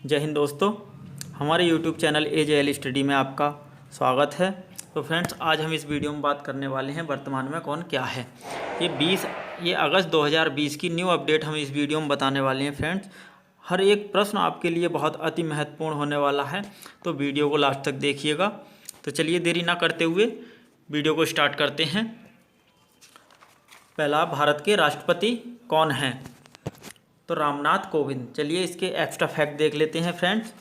जय हिंद दोस्तों, हमारे YouTube चैनल AJL स्टडी में आपका स्वागत है। तो फ्रेंड्स, आज हम इस वीडियो में बात करने वाले हैं वर्तमान में कौन क्या है। ये अगस्त 2020 की न्यू अपडेट हम इस वीडियो में बताने वाले हैं। फ्रेंड्स, हर एक प्रश्न आपके लिए बहुत अति महत्वपूर्ण होने वाला है, तो वीडियो को लास्ट तक देखिएगा। तो चलिए देरी ना करते हुए वीडियो को स्टार्ट करते हैं। पहला, भारत के राष्ट्रपति कौन हैं? तो रामनाथ कोविंद। चलिए इसके एक्स्ट्रा फैक्ट देख लेते हैं। फ्रेंड्स,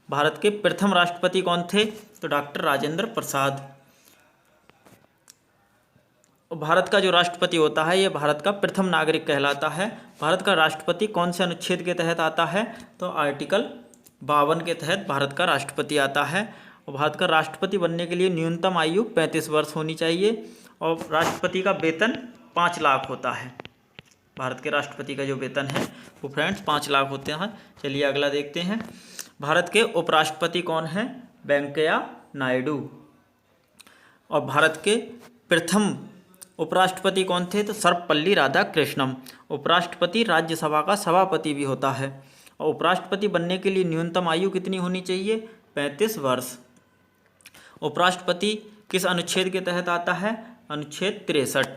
भारत के प्रथम राष्ट्रपति कौन थे? तो डॉक्टर राजेंद्र प्रसाद। भारत का जो राष्ट्रपति होता है, ये भारत का प्रथम नागरिक कहलाता है। भारत का राष्ट्रपति कौन से अनुच्छेद के तहत आता है? तो आर्टिकल 52 के तहत भारत का राष्ट्रपति आता है। और भारत का राष्ट्रपति बनने के लिए न्यूनतम आयु 35 वर्ष होनी चाहिए और राष्ट्रपति का वेतन 5 लाख होता है। भारत के राष्ट्रपति का जो वेतन है वो फ्रेंड्स 5 लाख होते हैं। चलिए अगला देखते हैं। भारत के उपराष्ट्रपति कौन हैं? वेंकैया नायडू। और भारत के प्रथम उपराष्ट्रपति कौन थे? तो सर्वपल्ली राधाकृष्णन। उपराष्ट्रपति राज्यसभा का सभापति भी होता है। और उपराष्ट्रपति बनने के लिए न्यूनतम आयु कितनी होनी चाहिए? 35 वर्ष। उपराष्ट्रपति किस अनुच्छेद के तहत आता है? अनुच्छेद 63।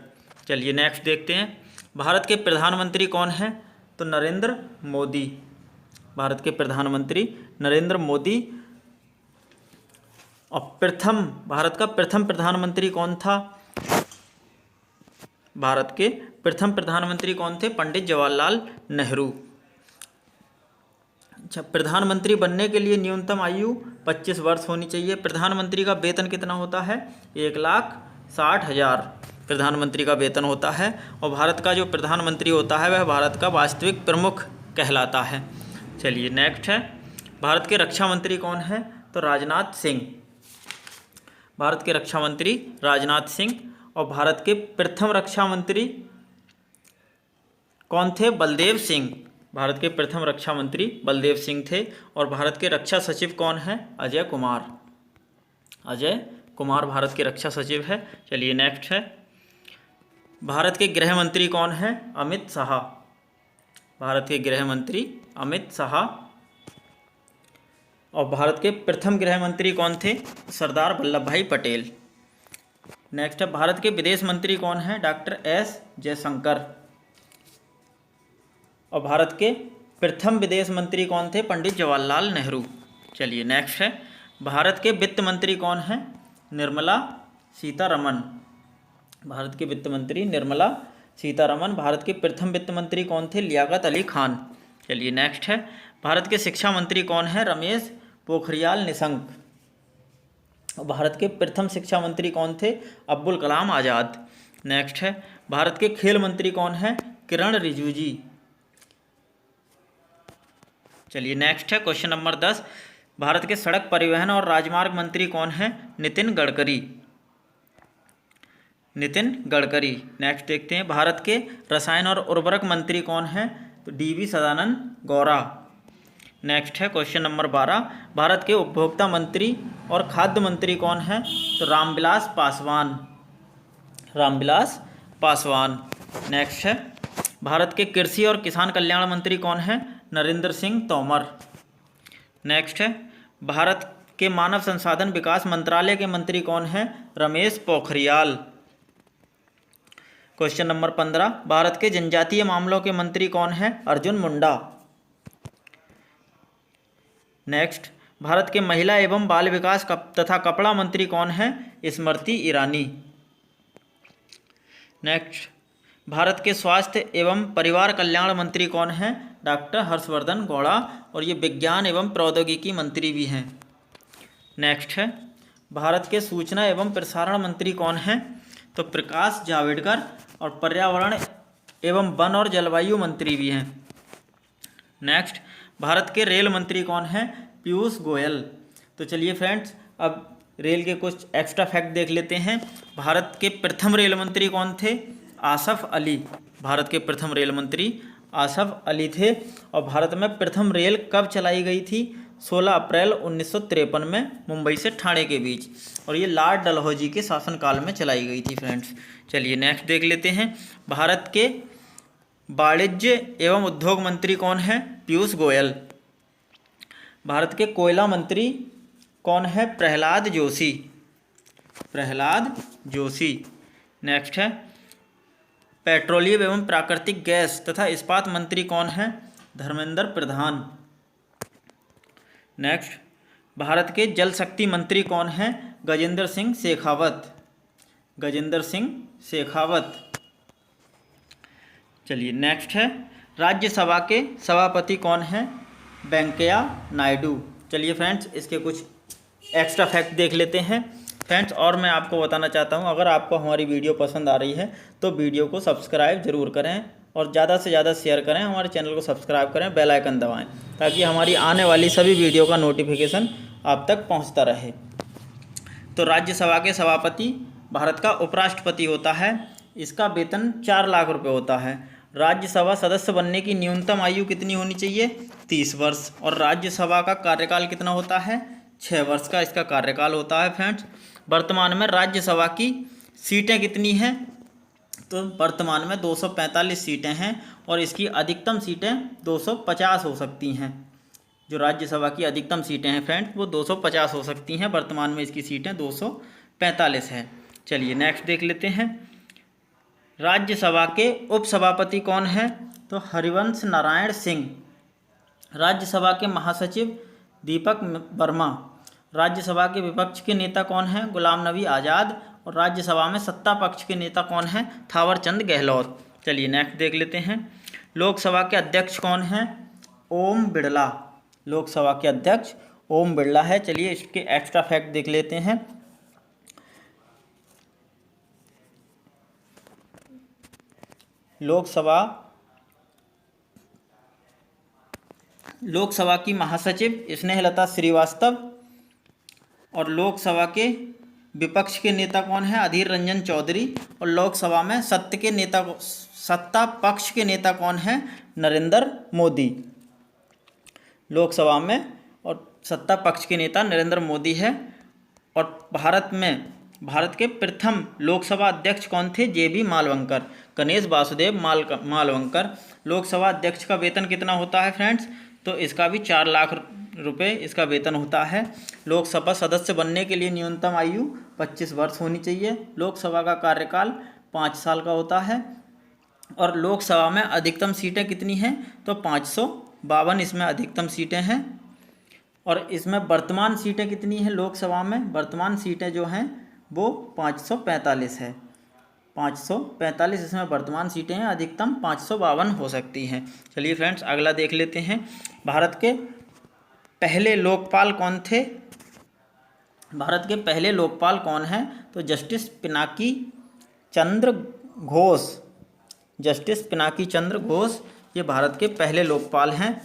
चलिए नेक्स्ट देखते हैं। भारत के प्रधानमंत्री कौन हैं? तो नरेंद्र मोदी। भारत के प्रधानमंत्री नरेंद्र मोदी। और भारत का प्रथम प्रधानमंत्री कौन था? भारत के प्रथम प्रधानमंत्री कौन थे? पंडित जवाहरलाल नेहरू। अच्छा, प्रधानमंत्री बनने के लिए न्यूनतम आयु 25 वर्ष होनी चाहिए। प्रधानमंत्री का वेतन कितना होता है? 1,60,000 प्रधानमंत्री का वेतन होता है। और भारत का जो प्रधानमंत्री होता है वह भारत का वास्तविक प्रमुख कहलाता है। चलिए नेक्स्ट है। भारत के रक्षा मंत्री कौन है? तो राजनाथ सिंह। भारत के रक्षा मंत्री राजनाथ सिंह। और भारत के प्रथम रक्षा मंत्री कौन थे? बलदेव सिंह। भारत के प्रथम रक्षा मंत्री बलदेव सिंह थे। और भारत के रक्षा सचिव कौन है? अजय कुमार। अजय कुमार भारत के रक्षा सचिव है। चलिए नेक्स्ट है। भारत के गृह मंत्री कौन है? अमित शाह। भारत के गृह मंत्री अमित शाह। और भारत के प्रथम गृह मंत्री कौन थे? सरदार वल्लभ भाई पटेल। नेक्स्ट है। भारत के विदेश मंत्री कौन है? Doctor S Jaishankar. और भारत के प्रथम विदेश मंत्री कौन थे? पंडित जवाहरलाल नेहरू। चलिए नेक्स्ट है। भारत के वित्त मंत्री कौन है? निर्मला सीतारमण। भारत के वित्त मंत्री निर्मला सीतारमण। भारत के प्रथम वित्त मंत्री कौन थे? लियाकत अली खान। चलिए नेक्स्ट है। भारत के शिक्षा मंत्री कौन है? रमेश पोखरियाल निशंक। भारत के प्रथम शिक्षा मंत्री कौन थे? अब्दुल कलाम आज़ाद। नेक्स्ट है। भारत के खेल मंत्री कौन है? किरण रिजिजू। चलिए नेक्स्ट है। Question number 10। भारत के सड़क परिवहन और राजमार्ग मंत्री कौन है? नितिन गडकरी। नितिन गडकरी। नेक्स्ट देखते हैं। भारत के रसायन और उर्वरक मंत्री कौन है? तो DV सदानंद गौड़ा। नेक्स्ट है। Question number 12। भारत के उपभोक्ता मंत्री और खाद्य मंत्री कौन है? तो रामविलास पासवान। रामविलास पासवान। नेक्स्ट है। भारत के कृषि और किसान कल्याण मंत्री कौन है? नरेंद्र सिंह तोमर। नेक्स्ट है। भारत के मानव संसाधन विकास मंत्रालय के मंत्री कौन है? रमेश पोखरियाल। Question number 15। भारत के जनजातीय मामलों के मंत्री कौन है? अर्जुन मुंडा। नेक्स्ट। भारत के महिला एवं बाल विकास तथा कपड़ा मंत्री कौन है? स्मृति ईरानी। नेक्स्ट। भारत के स्वास्थ्य एवं परिवार कल्याण मंत्री कौन है? डॉक्टर हर्षवर्धन गौड़ा। और ये विज्ञान एवं प्रौद्योगिकी मंत्री भी हैं। नेक्स्ट है। भारत के सूचना एवं प्रसारण मंत्री कौन हैं? तो प्रकाश जावड़ेकर। और पर्यावरण एवं वन और जलवायु मंत्री भी हैं। नेक्स्ट। भारत के रेल मंत्री कौन हैं? पीयूष गोयल। तो चलिए फ्रेंड्स, अब रेल के कुछ एक्स्ट्रा फैक्ट देख लेते हैं। भारत के प्रथम रेल मंत्री कौन थे? आसफ अली। भारत के प्रथम रेल मंत्री आसफ अली थे। और भारत में प्रथम रेल कब चलाई गई थी? 16 अप्रैल 1953 में मुंबई से ठाणे के बीच। और ये लॉर्ड डलहौजी के शासनकाल में चलाई गई थी। फ्रेंड्स, चलिए नेक्स्ट देख लेते हैं। भारत के वाणिज्य एवं उद्योग मंत्री कौन हैं? पीयूष गोयल। भारत के कोयला मंत्री कौन है? प्रहलाद जोशी। प्रहलाद जोशी। नेक्स्ट है पेट्रोलियम एवं प्राकृतिक गैस तथा इस्पात मंत्री कौन है? धर्मेंद्र प्रधान। नेक्स्ट भारत के जल शक्ति मंत्री कौन है? गजेंद्र सिंह शेखावत। गजेंद्र सिंह शेखावत। चलिए नेक्स्ट है राज्यसभा के सभापति कौन है? वेंकैया नायडू। चलिए फ्रेंड्स इसके कुछ एक्स्ट्रा फैक्ट देख लेते हैं फ्रेंड्स। और मैं आपको बताना चाहता हूं, अगर आपको हमारी वीडियो पसंद आ रही है तो वीडियो को सब्सक्राइब ज़रूर करें और ज़्यादा से ज़्यादा शेयर करें, हमारे चैनल को सब्सक्राइब करें, बेल आइकन दबाएं ताकि हमारी आने वाली सभी वीडियो का नोटिफिकेशन आप तक पहुंचता रहे। तो राज्यसभा के सभापति भारत का उपराष्ट्रपति होता है। इसका वेतन 4 लाख रुपये होता है। राज्यसभा सदस्य बनने की न्यूनतम आयु कितनी होनी चाहिए? 30 वर्ष। और राज्यसभा का कार्यकाल कितना होता है? 6 वर्ष का इसका कार्यकाल होता है फ्रेंड्स। वर्तमान में राज्यसभा की सीटें कितनी हैं? तो वर्तमान में 245 सीटें हैं और इसकी अधिकतम सीटें 250 हो सकती हैं। जो राज्यसभा की अधिकतम सीटें हैं फ्रेंड्स वो 250 हो सकती हैं। वर्तमान में इसकी सीटें 245 हैं। चलिए नेक्स्ट देख लेते हैं राज्यसभा के उपसभापति कौन है? तो हरिवंश नारायण सिंह। राज्यसभा के महासचिव दीपक वर्मा। राज्यसभा के विपक्ष के नेता कौन हैं? गुलाम नबी आज़ाद। और राज्यसभा में सत्ता पक्ष के नेता कौन हैं? थावर चंद गहलोत। चलिए नेक्स्ट देख लेते हैं लोकसभा के अध्यक्ष कौन हैं? ओम बिरला। लोकसभा के अध्यक्ष ओम बिरला है। चलिए इसके एक्स्ट्रा फैक्ट देख लेते हैं। लोकसभा की महासचिव स्नेहलता श्रीवास्तव। और लोकसभा के विपक्ष के नेता कौन है? अधीर रंजन चौधरी। और लोकसभा में सत्ता पक्ष के नेता कौन है? नरेंद्र मोदी। लोकसभा में और सत्ता पक्ष के नेता नरेंद्र मोदी है। और भारत के प्रथम लोकसभा अध्यक्ष कौन थे? JB मालवंकर। गणेश वासुदेव मालवंकर। लोकसभा अध्यक्ष का वेतन कितना होता है फ्रेंड्स? तो इसका भी 4 लाख रुपए इसका वेतन होता है। लोकसभा सदस्य बनने के लिए न्यूनतम आयु 25 वर्ष होनी चाहिए। लोकसभा का कार्यकाल 5 साल का होता है। और लोकसभा में अधिकतम सीटें कितनी हैं? तो 552 इसमें अधिकतम सीटें हैं। और इसमें वर्तमान सीटें कितनी हैं लोकसभा में? वर्तमान सीटें जो हैं वो 545 है। 545 इसमें वर्तमान सीटें हैं। अधिकतम 552 हो सकती हैं। चलिए फ्रेंड्स अगला देख लेते हैं भारत के पहले लोकपाल कौन थे? भारत के पहले लोकपाल कौन हैं? तो जस्टिस पिनाकी चंद्र घोष। जस्टिस पिनाकी चंद्र घोष ये भारत के पहले लोकपाल हैं।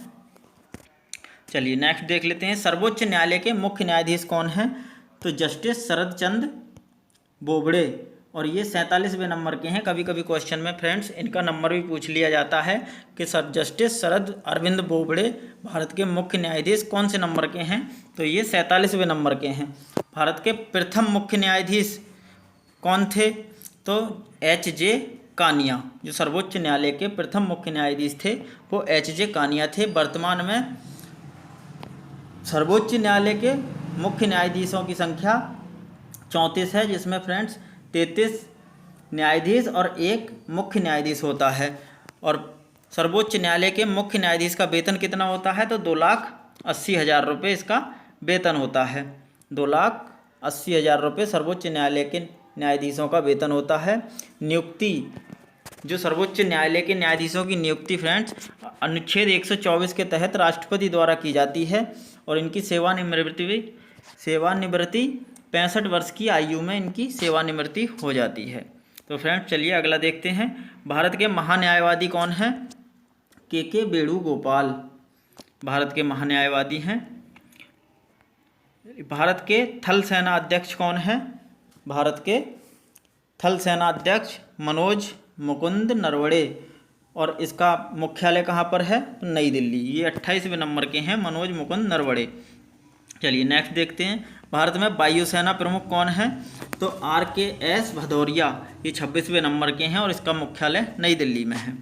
चलिए नेक्स्ट देख लेते हैं सर्वोच्च न्यायालय के मुख्य न्यायाधीश कौन हैं? तो जस्टिस शरद चंद्र बोबड़े। और ये 47वें नंबर के हैं। कभी कभी क्वेश्चन में फ्रेंड्स इनका नंबर भी पूछ लिया जाता है कि सर जस्टिस शरद अरविंद बोबड़े भारत के मुख्य न्यायाधीश कौन से नंबर के हैं? तो ये 47वें नंबर के हैं। भारत के प्रथम मुख्य न्यायाधीश कौन थे? तो HJ कानिया। जो सर्वोच्च न्यायालय के प्रथम मुख्य न्यायाधीश थे वो HJ कानिया थे। वर्तमान में सर्वोच्च न्यायालय के मुख्य न्यायाधीशों की संख्या 34 है, जिसमें फ्रेंड्स 33 न्यायाधीश और 1 मुख्य न्यायाधीश होता है। और सर्वोच्च न्यायालय के मुख्य न्यायाधीश का वेतन कितना होता है? तो 2,80,000 रुपये इसका वेतन होता है। 2,80,000 रुपये सर्वोच्च न्यायालय के न्यायाधीशों का वेतन होता है। नियुक्ति जो सर्वोच्च न्यायालय के न्यायाधीशों की नियुक्ति फ्रेंड्स अनुच्छेद 124 के तहत राष्ट्रपति द्वारा की जाती है। और इनकी सेवानिवृत्ति 65 वर्ष की आयु में इनकी सेवानिवृत्ति हो जाती है। तो फ्रेंड्स चलिए अगला देखते हैं भारत के महान्यायवादी कौन हैं? के वेणुगोपाल भारत के महान्यायवादी हैं। भारत के थल सेना अध्यक्ष कौन हैं? भारत के थल सेना अध्यक्ष मनोज मुकुंद नरवणे। और इसका मुख्यालय कहाँ पर है? तो नई दिल्ली। ये 28वें नंबर के हैं मनोज मुकुंद नरवणे। चलिए नेक्स्ट देखते हैं भारत में वायुसेना प्रमुख कौन है? तो RKS भदौरिया। ये 26वें नंबर के हैं और इसका मुख्यालय नई दिल्ली में है।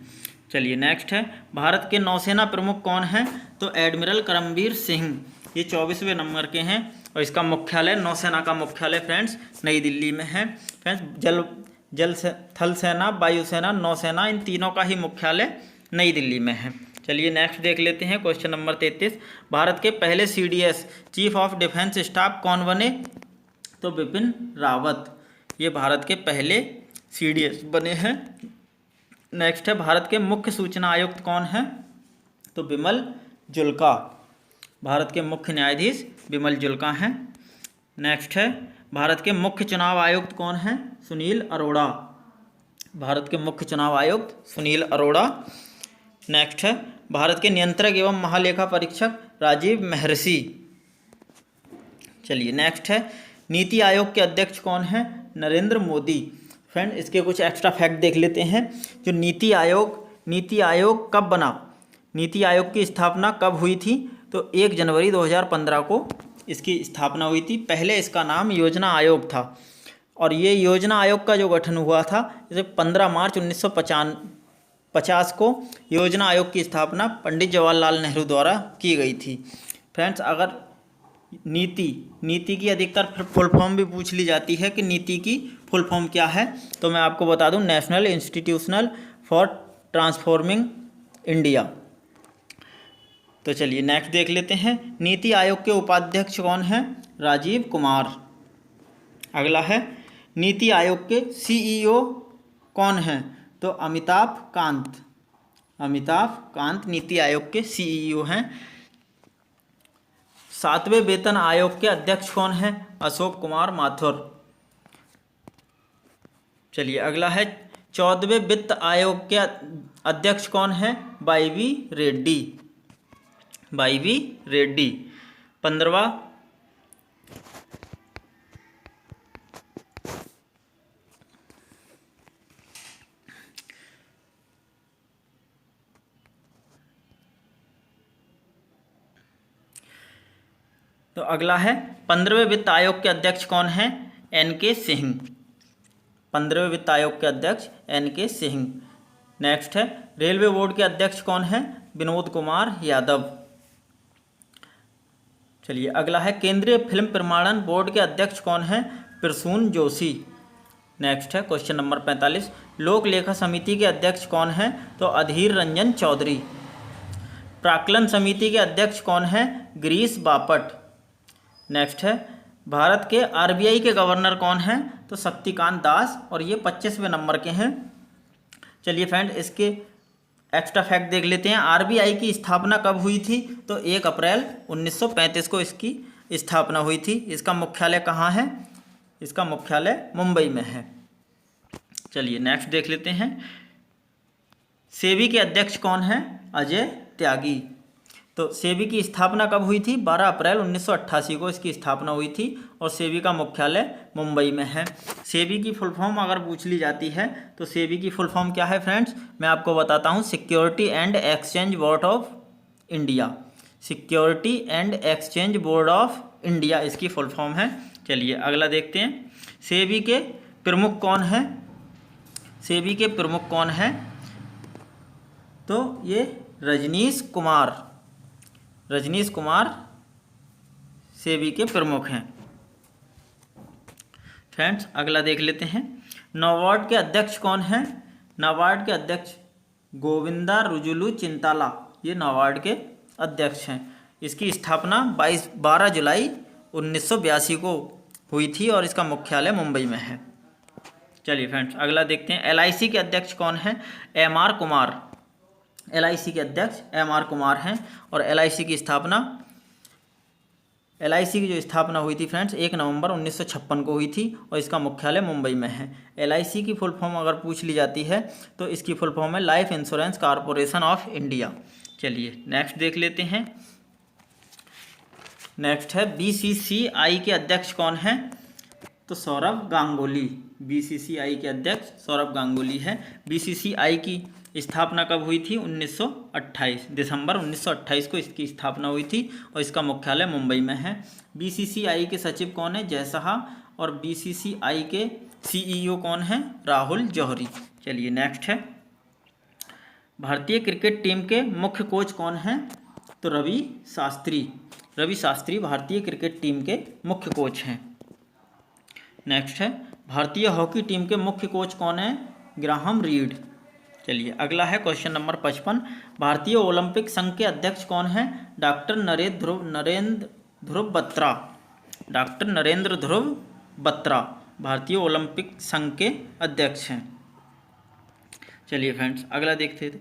चलिए नेक्स्ट है भारत के नौसेना प्रमुख कौन हैं? तो एडमिरल करमबीर सिंह। ये 24वें नंबर के हैं और इसका मुख्यालय, नौसेना का मुख्यालय फ्रेंड्स नई दिल्ली में है। फ्रेंड्स थल सेना, वायुसेना, नौसेना, इन तीनों का ही मुख्यालय नई दिल्ली में है। चलिए नेक्स्ट देख लेते हैं क्वेश्चन नंबर 33। भारत के पहले CDS chief of defence staff कौन बने? तो बिपिन रावत, ये भारत के पहले CDS बने हैं। नेक्स्ट है भारत के मुख्य सूचना आयुक्त कौन है? तो बिमल जुल्का, भारत के मुख्य न्यायाधीश बिमल जुल्का हैं। नेक्स्ट है भारत के मुख्य चुनाव आयुक्त कौन हैं? सुनील अरोड़ा, भारत के मुख्य चुनाव आयुक्त सुनील अरोड़ा। नेक्स्ट है भारत के नियंत्रक एवं महालेखा परीक्षक राजीव महर्षि। चलिए नेक्स्ट है नीति आयोग के अध्यक्ष कौन है? नरेंद्र मोदी। फ्रेंड इसके कुछ एक्स्ट्रा फैक्ट देख लेते हैं। जो नीति आयोग कब बना, नीति आयोग की स्थापना कब हुई थी? तो 1 जनवरी 2015 को इसकी स्थापना हुई थी। पहले इसका नाम योजना आयोग था और ये योजना आयोग का जो गठन हुआ था जैसे 15 मार्च 1950 को योजना आयोग की स्थापना पंडित जवाहरलाल नेहरू द्वारा की गई थी। फ्रेंड्स अगर नीति की अधिकतर फुल फॉर्म भी पूछ ली जाती है कि नीति की फुल फॉर्म क्या है, तो मैं आपको बता दूं national institutional for transforming India. तो चलिए नेक्स्ट देख लेते हैं नीति आयोग के उपाध्यक्ष कौन हैं? राजीव कुमार। अगला है नीति आयोग के CEO कौन हैं? तो अमिताभ कांत नीति आयोग के CEO हैं। 7वें वेतन आयोग के अध्यक्ष कौन हैं? अशोक कुमार माथुर। चलिए अगला है 14वें वित्त आयोग के अध्यक्ष कौन हैं? Why we Reddy. 15वां तो अगला है 15वें वित्त आयोग के अध्यक्ष कौन हैं? NK सिंह। 15वें वित्त आयोग के अध्यक्ष NK सिंह। नेक्स्ट है रेलवे बोर्ड के अध्यक्ष कौन हैं? विनोद कुमार यादव। चलिए अगला है केंद्रीय फिल्म प्रमाणन बोर्ड के अध्यक्ष कौन हैं? प्रसून जोशी। नेक्स्ट है क्वेश्चन नंबर 45 लोक लेखा समिति के अध्यक्ष कौन हैं? तो अधीर रंजन चौधरी। प्राक्कलन समिति के अध्यक्ष कौन हैं? गिरीश बापट। नेक्स्ट है भारत के RBI के गवर्नर कौन हैं? तो शक्तिकांत दास और ये 25वें नंबर के हैं। चलिए फ्रेंड इसके एक्स्ट्रा फैक्ट देख लेते हैं। RBI की स्थापना कब हुई थी? तो 1 अप्रैल 1935 को इसकी स्थापना हुई थी। इसका मुख्यालय कहाँ है? इसका मुख्यालय मुंबई में है। चलिए नेक्स्ट देख लेते हैं सेबी के अध्यक्ष कौन हैं? अजय त्यागी। तो सेबी की स्थापना कब हुई थी? 12 अप्रैल 1988 को इसकी स्थापना हुई थी और सेबी का मुख्यालय मुंबई में है। सेबी की फुल फॉर्म अगर पूछ ली जाती है तो सेबी की फुल फॉर्म क्या है फ्रेंड्स? मैं आपको बताता हूँ security and exchange board of India. Security and exchange board of India इसकी फुल फॉर्म है। चलिए अगला देखते हैं सेबी के प्रमुख कौन हैं? सेबी के प्रमुख कौन हैं? तो ये रजनीश कुमार सेबी के प्रमुख हैं। फ्रेंड्स अगला देख लेते हैं नाबार्ड के अध्यक्ष कौन हैं? नाबार्ड के अध्यक्ष गोविंदा रुजुलू चिंताला, ये नाबार्ड के अध्यक्ष हैं। इसकी स्थापना 12 जुलाई 1982 को हुई थी और इसका मुख्यालय मुंबई में है। चलिए फ्रेंड्स अगला देखते हैं LIC के अध्यक्ष कौन हैं? MR कुमार। LIC के अध्यक्ष MR कुमार हैं और LIC की जो स्थापना हुई थी फ्रेंड्स 1 नवंबर 1956 को हुई थी और इसका मुख्यालय मुंबई में है। LIC की फुल फॉर्म अगर पूछ ली जाती है तो इसकी फुल फॉर्म है life insurance corporation of India. चलिए नेक्स्ट देख लेते हैं। नेक्स्ट है BCCI के अध्यक्ष कौन हैं? तो सौरभ गांगुली। BCCI के अध्यक्ष सौरभ गांगुली है। BCCI की स्थापना कब हुई थी? 1928 दिसंबर 1928 को इसकी स्थापना हुई थी और इसका मुख्यालय मुंबई में है। BCCI के सचिव कौन है? जय साहा। और BCCI के CEO कौन है? राहुल जौहरी। चलिए नेक्स्ट है भारतीय क्रिकेट टीम के मुख्य कोच कौन हैं? तो रवि शास्त्री। रवि शास्त्री भारतीय क्रिकेट टीम के मुख्य कोच हैं। नेक्स्ट है भारतीय हॉकी टीम के मुख्य कोच कौन है? Graham read. चलिए अगला है क्वेश्चन नंबर 55, भारतीय ओलंपिक संघ के अध्यक्ष कौन है? डॉक्टर नरेंद्र ध्रुव बत्रा। डॉक्टर नरेंद्र ध्रुव बत्रा भारतीय ओलंपिक संघ के अध्यक्ष हैं। चलिए फ्रेंड्स अगला देखते थे।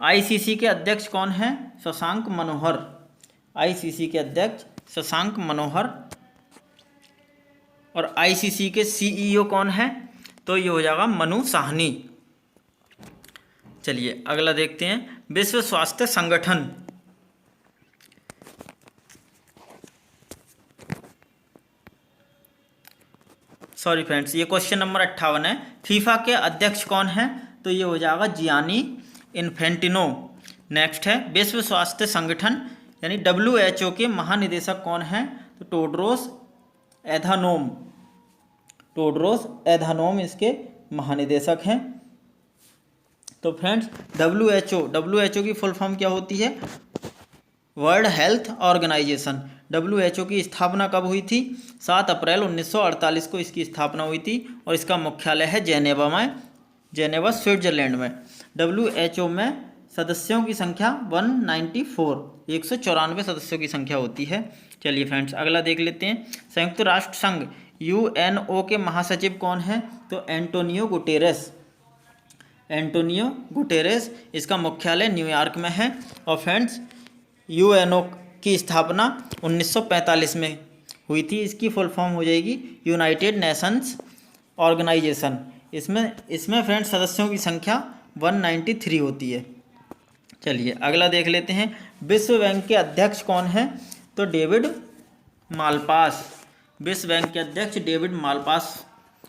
आईसीसी के अध्यक्ष कौन है? शशांक मनोहर। आईसीसी के अध्यक्ष शशांक मनोहर। और आईसीसी के सीईओ कौन है? तो ये हो जाएगा मनु साहनी। चलिए अगला देखते हैं, विश्व स्वास्थ्य संगठन सॉरी फ्रेंड्स ये क्वेश्चन नंबर 58 है। फीफा के अध्यक्ष कौन है? तो ये हो जाएगा जियानी इन्फेंटिनो। नेक्स्ट है विश्व स्वास्थ्य संगठन यानी WHO के महानिदेशक कौन है? तो टेड्रोस एधानोम इसके महानिदेशक हैं। तो फ्रेंड्स WHO की फुल फॉर्म क्या होती है? World health organisation. WHO की स्थापना कब हुई थी? 7 अप्रैल 1948 को इसकी स्थापना हुई थी और इसका मुख्यालय है जेनेवा स्विट्जरलैंड में। WHO में सदस्यों की संख्या 194 सदस्यों की संख्या होती है। चलिए फ्रेंड्स अगला देख लेते हैं, संयुक्त राष्ट्र संघ UNO के महासचिव कौन है? तो एंटोनियो गुटेरेस इसका मुख्यालय न्यूयॉर्क में है। और फ्रेंड्स UNO की स्थापना 1945 में हुई थी। इसकी फुल फॉर्म हो जाएगी यूनाइटेड नेशंस ऑर्गेनाइजेशन। इसमें फ्रेंड्स सदस्यों की संख्या 193 होती है। चलिए अगला देख लेते हैं, विश्व बैंक के अध्यक्ष कौन है? तो डेविड मालपास। विश्व बैंक के अध्यक्ष डेविड मालपास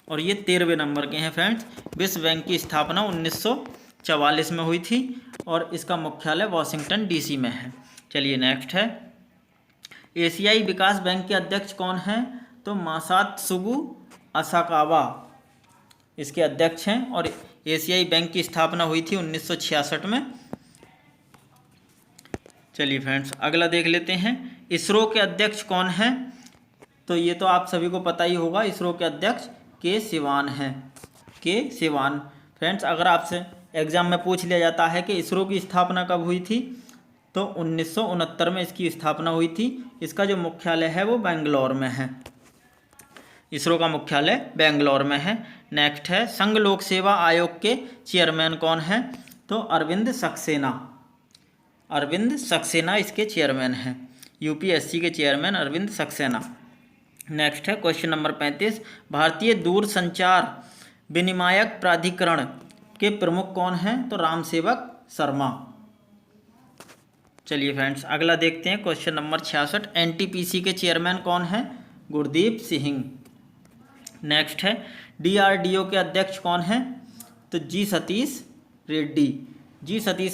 और ये 13वें नंबर के हैं फ्रेंड्स। विश्व बैंक की स्थापना 1944 में हुई थी और इसका मुख्यालय वाशिंगटन DC में है। चलिए नेक्स्ट है, एशियाई विकास बैंक के अध्यक्ष कौन है? तो मासात्सुगु असाकावा इसके अध्यक्ष हैं और एशियाई बैंक की स्थापना हुई थी 1966 में। चलिए फ्रेंड्स अगला देख लेते हैं, इसरो के अध्यक्ष कौन है? तो ये तो आप सभी को पता ही होगा, इसरो के अध्यक्ष के सिवान हैं। फ्रेंड्स अगर आपसे एग्जाम में पूछ लिया जाता है कि इसरो की स्थापना कब हुई थी, तो 1969 में इसकी स्थापना हुई थी। इसका जो मुख्यालय है वो बेंगलोर में है। इसरो का मुख्यालय बेंगलोर में है। नेक्स्ट है, संघ लोक सेवा आयोग के चेयरमैन कौन है? तो अरविंद सक्सेना इसके चेयरमैन हैं। UPSC के चेयरमैन अरविंद सक्सेना। नेक्स्ट है क्वेश्चन नंबर 35, भारतीय दूरसंचार विनियामक प्राधिकरण के प्रमुख कौन हैं? तो रामसेवक शर्मा। चलिए फ्रेंड्स अगला देखते हैं क्वेश्चन नंबर 66, NTPC के चेयरमैन कौन है? गुरदीप सिंह। नेक्स्ट है, DRDO के अध्यक्ष कौन है? तो जी सतीश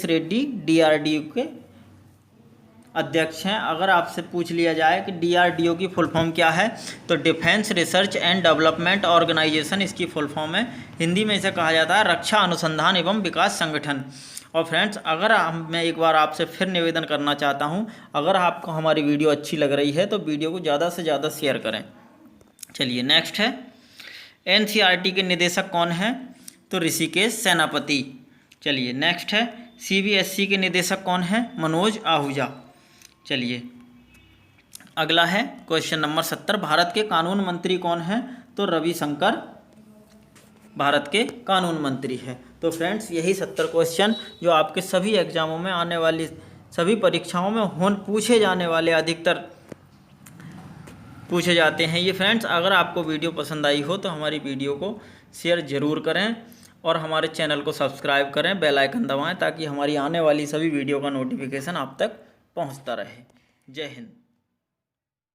रेड्डी DRDO के अध्यक्ष हैं। अगर आपसे पूछ लिया जाए कि DRDO की फुल फॉर्म क्या है, तो defence research and development organisation इसकी फुल फॉर्म है। हिंदी में इसे कहा जाता है रक्षा अनुसंधान एवं विकास संगठन। और फ्रेंड्स अगर मैं एक बार आपसे फिर निवेदन करना चाहता हूं, अगर आपको हमारी वीडियो अच्छी लग रही है तो वीडियो को ज़्यादा से ज़्यादा शेयर करें। चलिए नेक्स्ट है, NCERT के निदेशक कौन है? तो ऋषिकेश सेनापति। चलिए नेक्स्ट है, CBSE के निदेशक कौन है? मनोज आहूजा। चलिए अगला है क्वेश्चन नंबर 70, भारत के कानून मंत्री कौन है? तो रविशंकर भारत के कानून मंत्री हैं। तो फ्रेंड्स यही 70 क्वेश्चन जो आपके सभी एग्जामों में आने वाली सभी परीक्षाओं में पूछे जाने वाले अधिकतर पूछे जाते हैं। ये फ्रेंड्स अगर आपको वीडियो पसंद आई हो तो हमारी वीडियो को शेयर ज़रूर करें और हमारे चैनल को सब्सक्राइब करें, बेल आइकन दबाएं ताकि हमारी आने वाली सभी वीडियो का नोटिफिकेशन आप तक पहुंचता रहे। जय हिंद।